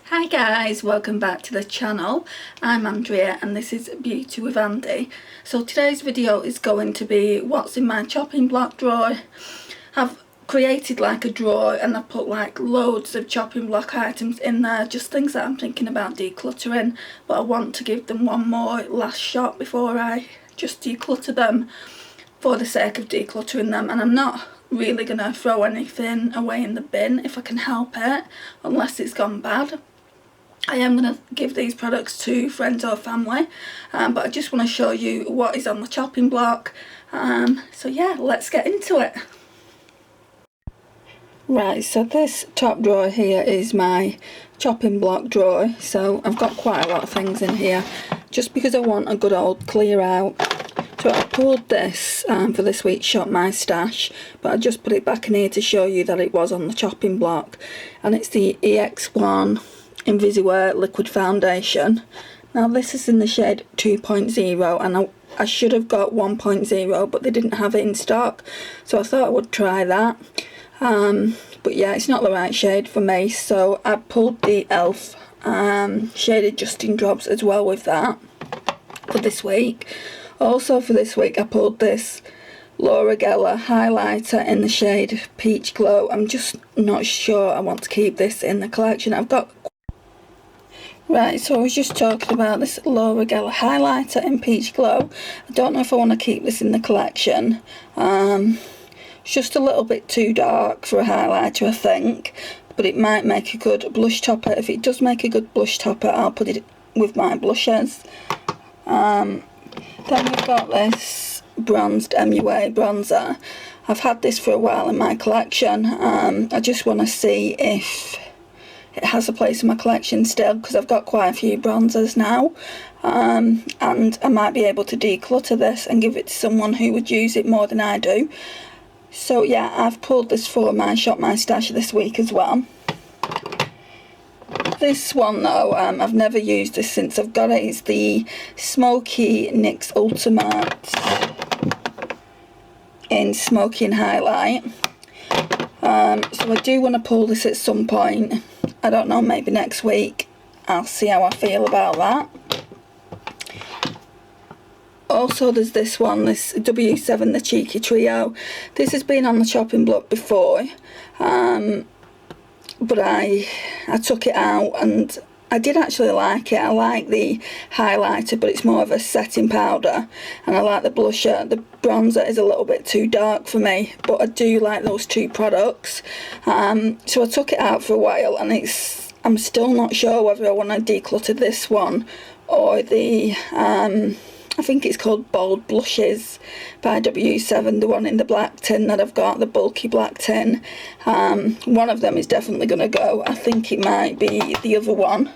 Hi guys, welcome back to the channel. I'm Andrea and this is Beauty with Andy. So today's video is going to be what's in my chopping block drawer. I've created like a drawer and I've put like loads of chopping block items in there, just things that I'm thinking about decluttering, but I want to give them one more last shot before I just declutter them for the sake of decluttering them. And I'm not really going to throw anything away in the bin if I can help it, unless it's gone bad. I am going to give these products to friends or family, but I just want to show you what is on the chopping block. So yeah, let's get into it. Right, so this top drawer here is my chopping block drawer. So I've got quite a lot of things in here, just because I want a good old clear out. So I pulled this for this week's Shop My Stash, but I just put it back in here to show you that it was on the chopping block. And it's the EX1 Invisiwear Liquid Foundation. Now this is in the shade 2.0 and I should have got 1.0, but they didn't have it in stock, so I thought I would try that. But yeah, it's not the right shade for me, so I pulled the e.l.f. Shaded Justin Drops as well with that for this week. Also for this week I pulled this Laura Geller highlighter in the shade Peach Glow. I'm just not sure I want to keep this in the collection. Right, so I was just talking about this Laura Geller highlighter in Peach Glow. I don't know if I want to keep this in the collection. It's just a little bit too dark for a highlighter, I think, but it might make a good blush topper. If it does make a good blush topper, I'll put it with my blushes. Then we've got this bronzed MUA bronzer. I've had this for a while in my collection. I just want to see if it has a place in my collection still, because I've got quite a few bronzers now, and I might be able to declutter this and give it to someone who would use it more than I do. So yeah, I've pulled this for my Shop My Stash this week as well. This one though, I've never used this since I've got it. It's the Smoky NYX Ultimate in Smoky and Highlight. So I do want to pull this at some point. I don't know, maybe next week. I'll see how I feel about that. Also there's this one, this W7, the Cheeky Trio. This has been on the chopping block before, but I took it out and I did actually like it. I like the highlighter, but it's more of a setting powder, and I like the blusher. The bronzer is a little bit too dark for me, but I do like those two products. So I took it out for a while, and I'm still not sure whether I want to declutter this one or the I think it's called Bold Blushes by W7, the one in the black tin that I've got, the bulky black tin. One of them is definitely going to go. I think it might be the other one.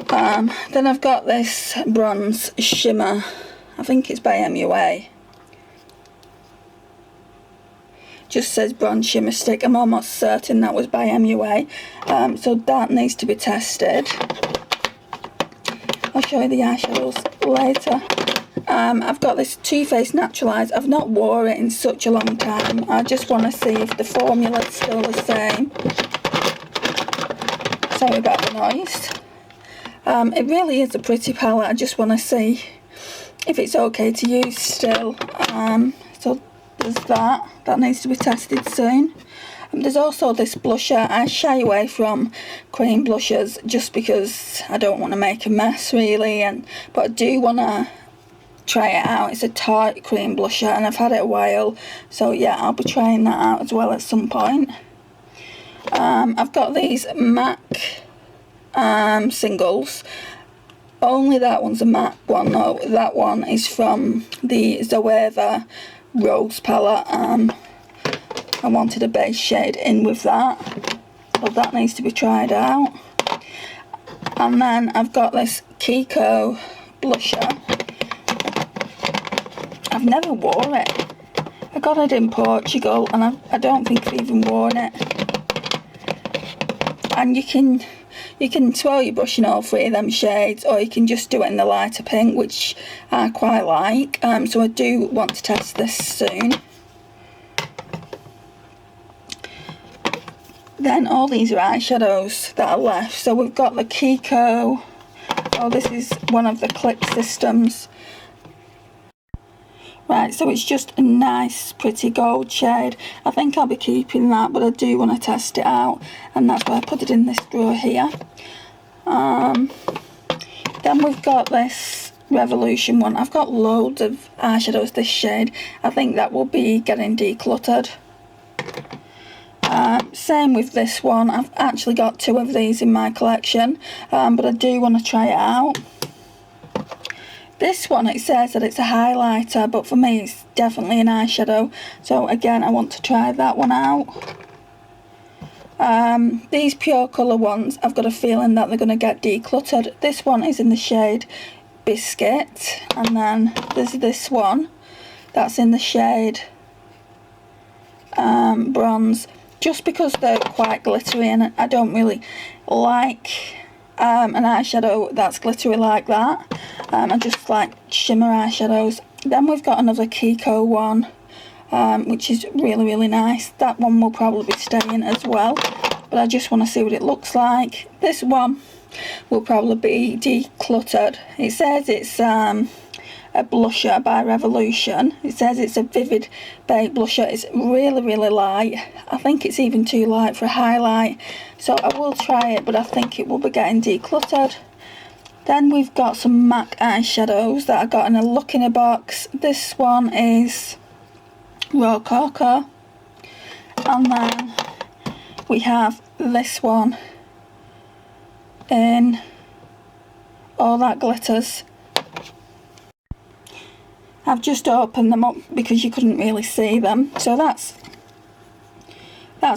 Then I've got this bronze shimmer. I think it's by MUA. Just says bronze shimmer stick. I'm almost certain that was by MUA. So that needs to be tested. I'll show you the eyeshadows later. I've got this Too Faced Naturalize. I've not wore it in such a long time. I just want to see if the formula is still the same. Sorry about the noise. It really is a pretty palette. I just want to see if it's okay to use still. So there's that. That needs to be tested soon. There's also this blusher. I shy away from cream blushers just because I don't want to make a mess really, but I do want to try it out. It's a Tarte cream blusher and I've had it a while, so yeah, I'll be trying that out as well at some point. I've got these MAC singles. Only that one's a MAC one though. That one is from the Zoeva Rose palette. I wanted a base shade in with that, so that needs to be tried out. And then I've got this Kiko blusher. I've never worn it. I got it in Portugal and I don't think I've even worn it. And you can swirl your brush in all three of them shades, or you can just do it in the lighter pink, which I quite like. So I do want to test this soon. then all these are eyeshadows that are left. So we've got the Kiko. Oh, this is one of the click systems. Right, so it's just a nice pretty gold shade. I think I'll be keeping that, but I do want to test it out, and that's why I put it in this drawer here. Then we've got this Revolution one. I've got loads of eyeshadows this shade. I think that will be getting decluttered. Same with this one. I've actually got 2 of these in my collection, but I do want to try it out. This one, it says that it's a highlighter, but for me it's definitely an eyeshadow. So again, I want to try that one out. These pure colour ones, I've got a feeling that they're going to get decluttered. This one is in the shade Biscuit, and then there's this one that's in the shade Bronze. Just because they're quite glittery, and I don't really like an eyeshadow that's glittery like that. I just like shimmer eyeshadows. Then we've got another Kiko one, which is really nice. That one will probably be staying as well, but I just want to see what it looks like. This one will probably be decluttered. It says it's a blusher by Revolution. It says it's a vivid baked blusher. It's really light. I think it's even too light for a highlight, so I will try it, but I think it will be getting decluttered. Then we've got some MAC eyeshadows that I got in a look in a box. This one is Rococo, and then we have this one in All That Glitters. I've just opened them up because you couldn't really see them. So that's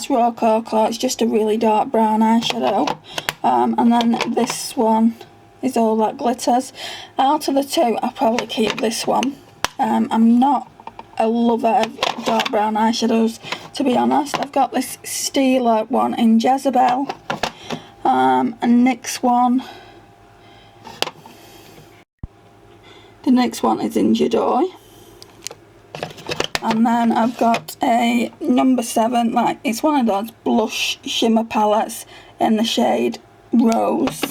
Rococo. It's just a really dark brown eyeshadow. And then this one is All That Glitters. Out of the 2, I'll probably keep this one. I'm not a lover of dark brown eyeshadows, to be honest. I've got this Stila one in Jezebel, and NYX one. The next one is in Joy. And then I've got a number 7, like it's one of those blush shimmer palettes in the shade Rose.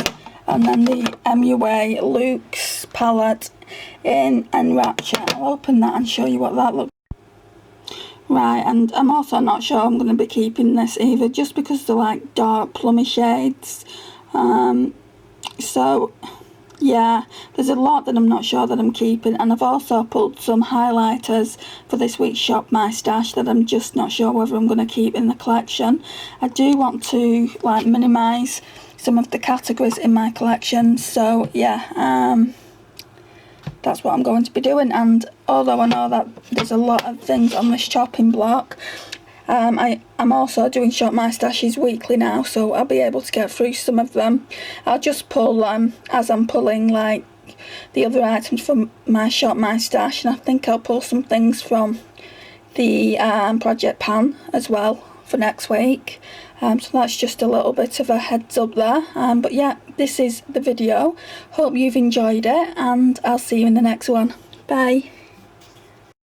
And then the MUA Luxe palette in Enrapture. I'll open that and show you what that looks like. Right, and I'm also not sure I'm going to be keeping this either, just because they're like dark plummy shades. So yeah, there's a lot that I'm not sure that I'm keeping, and I've also pulled some highlighters for this week's Shop My Stash that I'm just not sure whether I'm going to keep in the collection. I do want to like minimise some of the categories in my collection, so yeah, that's what I'm going to be doing. And although I know that there's a lot of things on this chopping block, I'm also doing Shop My Stashes weekly now, so I'll be able to get through some of them. I'll just pull as I'm pulling like the other items from my Shop My Stash, and I think I'll pull some things from the Project Pan as well for next week. So that's just a little bit of a heads up there. But yeah, this is the video. Hope you've enjoyed it, and I'll see you in the next one. Bye.